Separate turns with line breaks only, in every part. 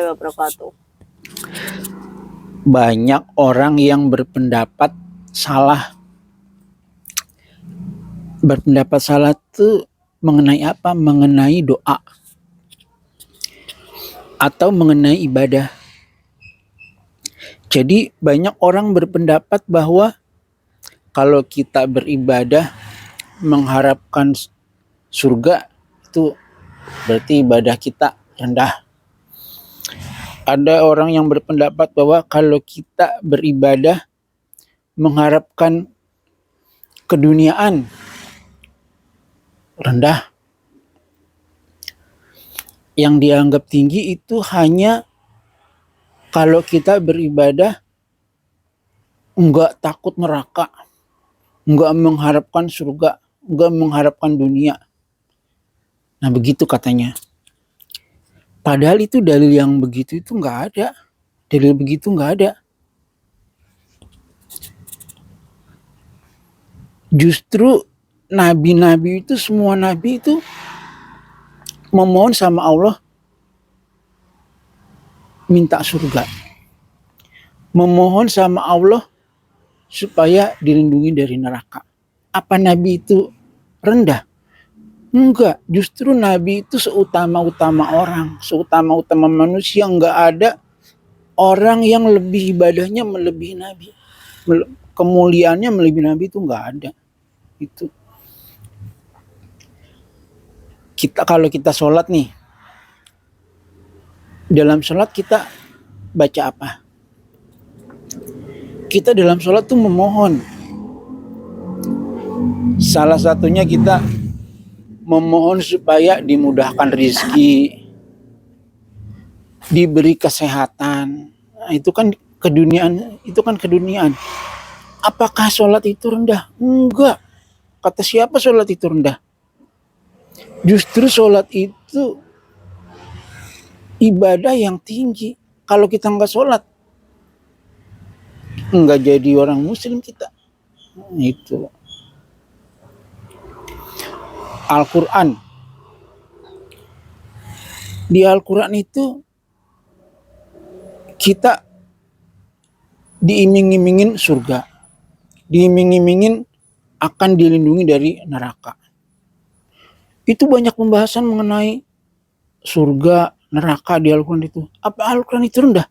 Wabarakatuh.
Banyak orang yang berpendapat salah. Berpendapat salah itu mengenai apa? Mengenai doa atau mengenai ibadah. Jadi banyak orang berpendapat bahwa kalau kita beribadah mengharapkan surga, itu berarti ibadah kita rendah. Ada orang yang berpendapat bahwa kalau kita beribadah mengharapkan keduniaan, rendah. Yang dianggap tinggi itu hanya kalau kita beribadah enggak takut neraka, enggak mengharapkan surga, enggak mengharapkan dunia. Nah begitu katanya. Padahal itu dalil yang begitu itu enggak ada. Dalil begitu enggak ada. Justru nabi-nabi itu, semua nabi itu memohon sama Allah minta surga. Memohon sama Allah supaya dilindungi dari neraka. Apa nabi itu rendah? Enggak, justru nabi itu seutama-utama orang, seutama-utama manusia. Enggak ada orang yang lebih ibadahnya melebihi nabi. Kemuliaannya melebihi nabi itu enggak ada. Itu kita, kalau kita sholat nih, dalam sholat kita baca apa? Kita dalam sholat tuh memohon. Salah satunya kita memohon supaya dimudahkan rezeki, diberi kesehatan. Nah, itu kan keduniaan, Apakah sholat itu rendah? Enggak. Kata siapa sholat itu rendah? Justru sholat itu ibadah yang tinggi. Kalau kita enggak sholat, enggak jadi orang muslim kita. Itu Al-Quran. Di Al-Quran itu kita diiming-imingin surga, diiming-imingin akan dilindungi dari neraka. Itu banyak pembahasan mengenai surga, neraka di Al-Quran itu. Apa Al-Quran itu rendah?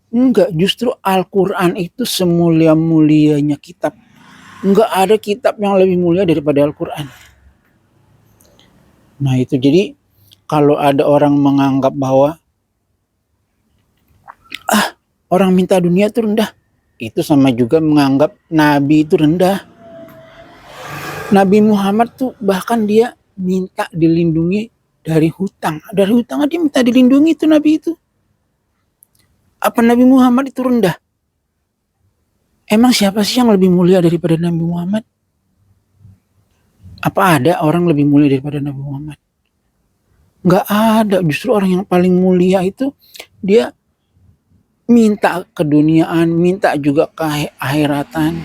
Enggak, justru Al-Quran itu semulia-mulianya kitab. Enggak ada kitab yang lebih mulia daripada Al-Quran. Nah itu, jadi kalau ada orang menganggap bahwa orang minta dunia itu rendah, itu sama juga menganggap Nabi itu rendah. Nabi Muhammad tuh bahkan dia minta dilindungi dari hutang. Dari hutang dia minta dilindungi, itu Nabi itu. Apa Nabi Muhammad itu rendah? Emang siapa sih yang lebih mulia daripada Nabi Muhammad? Apa ada orang lebih mulia daripada Nabi Muhammad? Enggak ada. Justru orang yang paling mulia itu dia minta keduniaan, minta juga keakhiratan.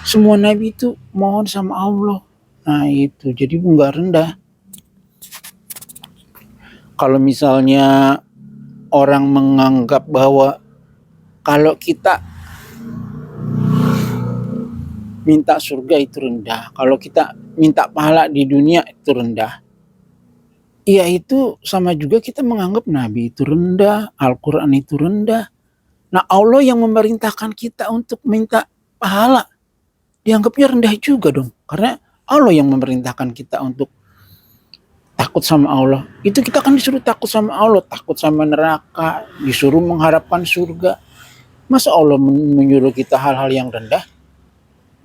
Semua nabi itu mohon sama Allah. Nah itu, jadi enggak rendah. Kalau misalnya orang menganggap bahwa kalau kita minta surga itu rendah, kalau kita minta pahala di dunia itu rendah, ya itu sama juga kita menganggap Nabi itu rendah, Al-Quran itu rendah. Nah Allah yang memerintahkan kita untuk minta pahala, dianggapnya rendah juga dong. Karena Allah yang memerintahkan kita untuk takut sama Allah. Itu kita kan disuruh takut sama Allah, takut sama neraka, disuruh mengharapkan surga. Masa Allah menyuruh kita hal-hal yang rendah?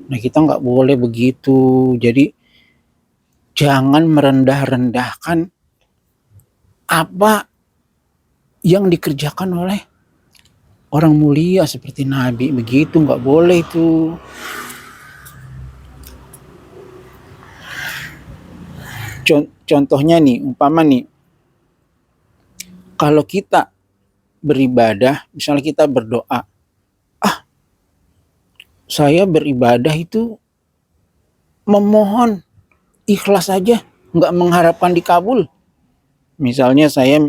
Nah kita nggak boleh begitu. Jadi jangan merendah-rendahkan apa yang dikerjakan oleh orang mulia seperti Nabi. Begitu nggak boleh itu. Contohnya nih, umpama nih, kalau kita beribadah, misalnya kita berdoa, saya beribadah itu memohon ikhlas saja, nggak mengharapkan dikabul. Misalnya saya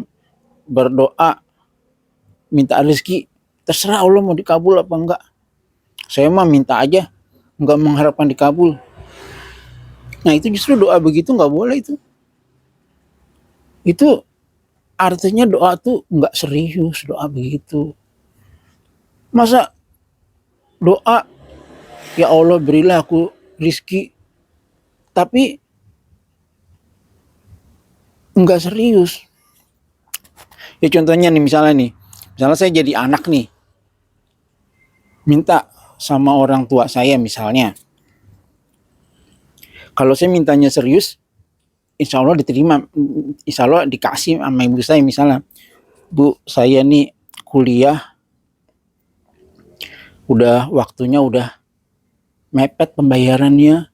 berdoa minta rezeki, terserah Allah mau dikabul apa enggak. Saya mah minta aja, enggak mengharapkan dikabul. Nah itu justru doa begitu nggak boleh itu. Itu artinya doa tuh nggak serius doa begitu. Masa doa, ya Allah berilah aku rizki, tapi nggak serius. Ya contohnya nih misalnya saya jadi anak nih, minta sama orang tua saya misalnya. Kalau saya mintanya serius, insya Allah diterima, insya Allah dikasih sama ibu saya misalnya. Bu, saya nih kuliah, udah waktunya udah mepet pembayarannya.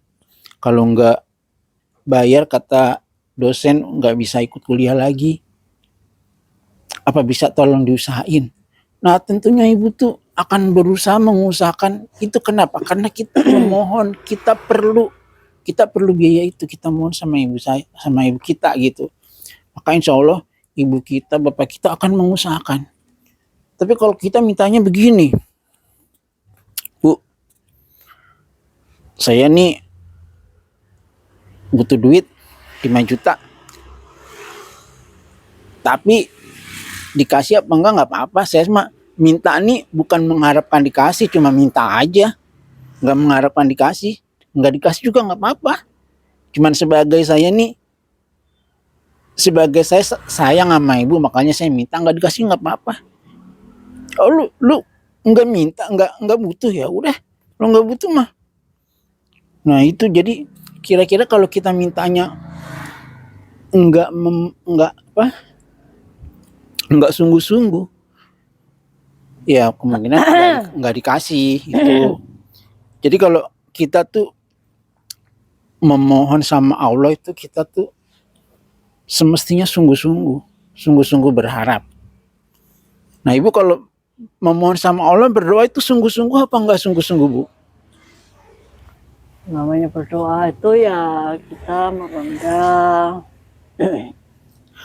Kalau nggak bayar kata dosen nggak bisa ikut kuliah lagi. Apa bisa tolong diusahain? Nah tentunya ibu tuh akan berusaha mengusahakan itu. Kenapa? Karena kita memohon, kita perlu biaya itu, kita mohon sama ibu saya, sama ibu kita gitu. Maka insya Allah ibu kita, bapak kita akan mengusahakan. Tapi kalau kita mintanya begini, Bu, saya nih butuh duit 5 juta, tapi dikasih apa enggak nggak apa-apa. Saya mah minta nih bukan mengharapkan dikasih, cuma minta aja, nggak mengharapkan dikasih. Nggak dikasih juga nggak apa-apa, cuman sebagai saya nih, sebagai saya sayang sama ibu, makanya saya minta. Nggak dikasih nggak apa-apa. Oh lu nggak minta, nggak butuh, ya udah, lu nggak butuh mah. Nah itu jadi kira-kira kalau kita mintanya nggak sungguh-sungguh, ya kemungkinan nggak dikasih itu. Jadi kalau kita tuh memohon sama Allah itu, kita tuh semestinya sungguh-sungguh berharap. Nah ibu kalau memohon sama Allah, berdoa itu sungguh-sungguh apa enggak sungguh-sungguh, Bu?
Namanya berdoa itu ya kita merendah.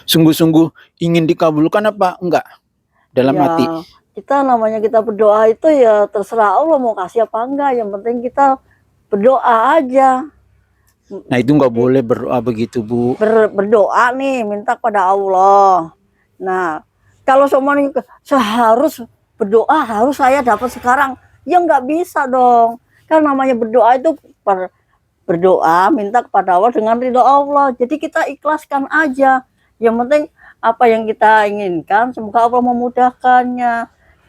Sungguh-sungguh ingin dikabulkan apa enggak dalam
Ya,
hati?
kita namanya kita berdoa itu ya terserah Allah mau kasih apa enggak. Yang penting kita berdoa aja.
Nah itu nggak boleh berdoa begitu, Bu.
Berdoa nih, minta kepada Allah. Nah, kalau semuanya seharus berdoa, harus saya dapat sekarang, ya nggak bisa dong. Kan namanya berdoa itu berdoa, minta kepada Allah dengan ridho Allah. Jadi kita ikhlaskan aja. Yang penting apa yang kita inginkan, semoga Allah memudahkannya.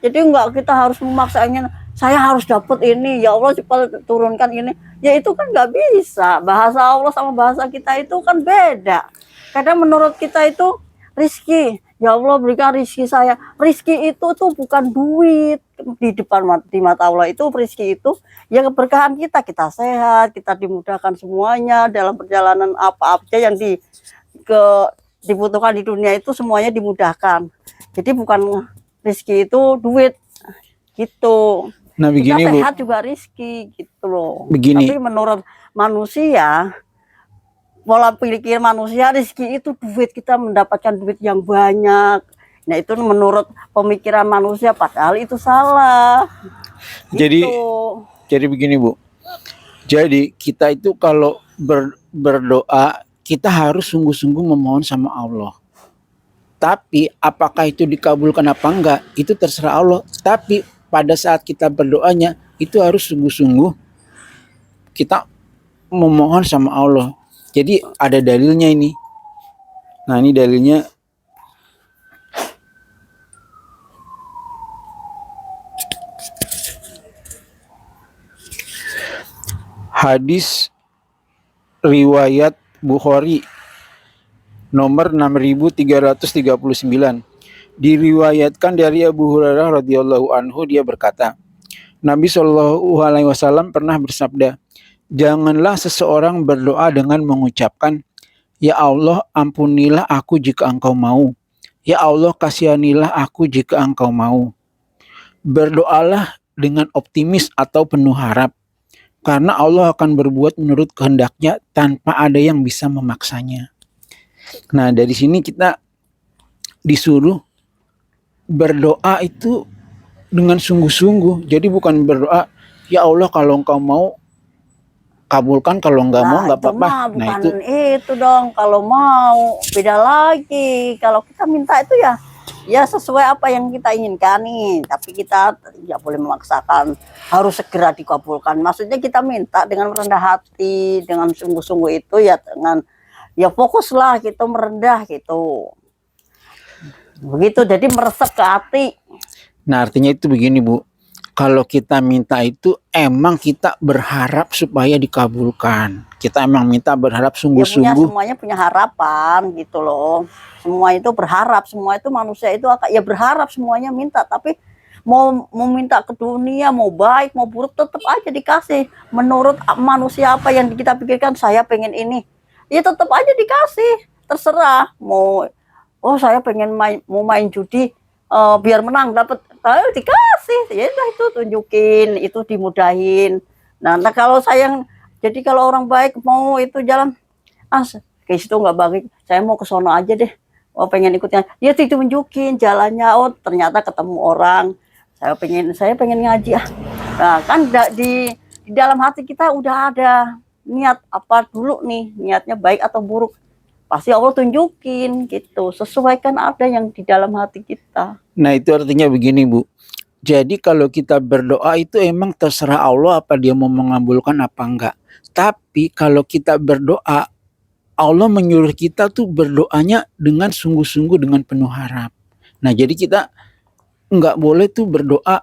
Jadi enggak kita harus memaksanya, saya harus dapat ini, ya Allah cepat turunkan ini. Ya itu kan nggak bisa. Bahasa Allah sama bahasa kita itu kan beda. Kadang menurut kita itu rizki, ya Allah berikan rizki saya. Rizki itu tuh bukan duit. Di mata Allah itu rizki itu ya keberkahan kita, kita sehat, kita dimudahkan semuanya dalam perjalanan apa aja yang dibutuhkan di dunia itu semuanya dimudahkan. Jadi bukan rizki itu duit gitu.
Nah begini,
kita sehat
Bu,
juga rizki gitu loh.
begini.
Tapi menurut manusia, pola pikir manusia, rizki itu duit, kita mendapatkan duit yang banyak. Nah itu menurut pemikiran manusia, padahal itu salah.
Jadi
Gitu.
jadi begini, Bu. Jadi kita itu kalau berdoa, kita harus sungguh-sungguh memohon sama Allah. Tapi apakah itu dikabulkan apa enggak, itu terserah Allah. Tapi pada saat kita berdoanya itu harus sungguh-sungguh kita memohon sama Allah. Jadi ada dalilnya ini. Nah ini dalilnya. Hadis riwayat Bukhari nomor 6339. Diriwayatkan dari Abu Hurairah radhiyallahu anhu, dia berkata, Nabi Shallallahu alaihi wasallam pernah bersabda, janganlah seseorang berdoa dengan mengucapkan, ya Allah ampunilah aku jika engkau mau. Ya Allah kasihanilah aku jika engkau mau. Berdoalah dengan optimis atau penuh harap, karena Allah akan berbuat menurut kehendaknya tanpa ada yang bisa memaksanya. Nah dari sini kita disuruh berdoa itu dengan sungguh-sungguh. Jadi bukan berdoa, ya Allah kalau engkau mau kabulkan, kalau enggak mau
Nah,
enggak
itu
apa-apa.
mah
Nah
bukan
itu
itu dong. Kalau mau beda lagi. Kalau kita minta itu ya sesuai apa yang kita inginkan nih. Tapi kita tidak boleh memaksakan harus segera dikabulkan. Maksudnya kita minta dengan rendah hati, dengan sungguh-sungguh itu ya dengan ya fokuslah gitu merendah gitu. Begitu jadi meresap ke hati.
Nah artinya itu begini Bu, kalau kita minta itu emang kita berharap supaya dikabulkan. Kita emang minta berharap
Ya
sungguh-sungguh.
semuanya punya harapan gitu loh. Semua itu berharap, semua itu manusia itu ya berharap semuanya minta, tapi mau minta ke dunia, mau baik mau buruk tetap aja dikasih. Menurut manusia apa yang kita pikirkan, saya pengen ini, ya tetap aja dikasih. Terserah mau, oh saya pengen mau main judi, biar menang dapat, ayo dikasih, ya udah itu tunjukin, itu dimudahin. Nah kalau jadi kalau orang baik mau itu jalan, ke situ nggak baik, saya mau ke sono aja deh, oh pengen ikutnya, ya itu tunjukin jalannya, oh ternyata ketemu orang, saya pengen ngaji ah. Nah kan di dalam hati kita udah ada niat apa dulu nih, niatnya baik atau buruk, pasti Allah tunjukin gitu, sesuaikan ada yang di dalam hati kita.
Nah itu artinya begini Bu, jadi kalau kita berdoa itu emang terserah Allah apa dia mau mengabulkan apa enggak. Tapi kalau kita berdoa, Allah menyuruh kita tuh berdoanya dengan sungguh-sungguh, dengan penuh harap. Nah jadi kita nggak boleh tuh berdoa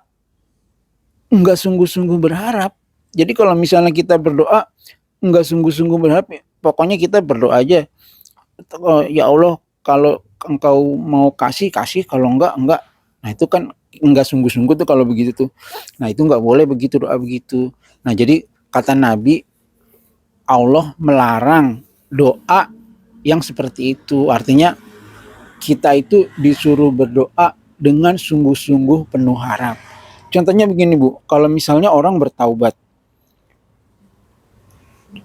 nggak sungguh-sungguh berharap. Jadi kalau misalnya kita berdoa nggak sungguh-sungguh berharap, pokoknya kita berdoa aja, ya Allah kalau engkau mau kasih, kasih, kalau enggak. Nah itu kan enggak sungguh-sungguh tuh kalau begitu tuh. Nah itu enggak boleh begitu, doa begitu. Nah jadi kata Nabi, Allah melarang doa yang seperti itu. Artinya kita itu disuruh berdoa dengan sungguh-sungguh penuh harap. Contohnya begini Bu, kalau misalnya orang bertaubat,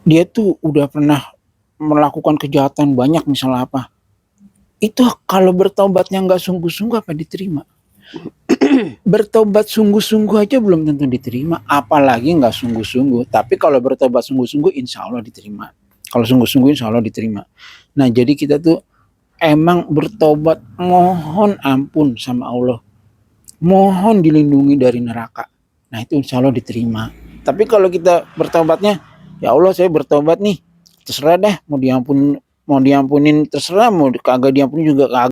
dia tuh udah pernah melakukan kejahatan banyak misalnya apa, itu kalau bertobatnya nggak sungguh-sungguh apa diterima? Bertobat sungguh-sungguh aja belum tentu diterima, apalagi nggak sungguh-sungguh. Tapi kalau bertobat sungguh-sungguh insya Allah diterima. Kalau sungguh-sungguh insya Allah diterima. Nah jadi kita tuh emang bertobat mohon ampun sama Allah, mohon dilindungi dari neraka. Nah itu insya Allah diterima. Tapi kalau kita bertobatnya, ya Allah saya bertobat nih, terserah deh mau diampunin terserah, mau kagak diampunin juga kagak.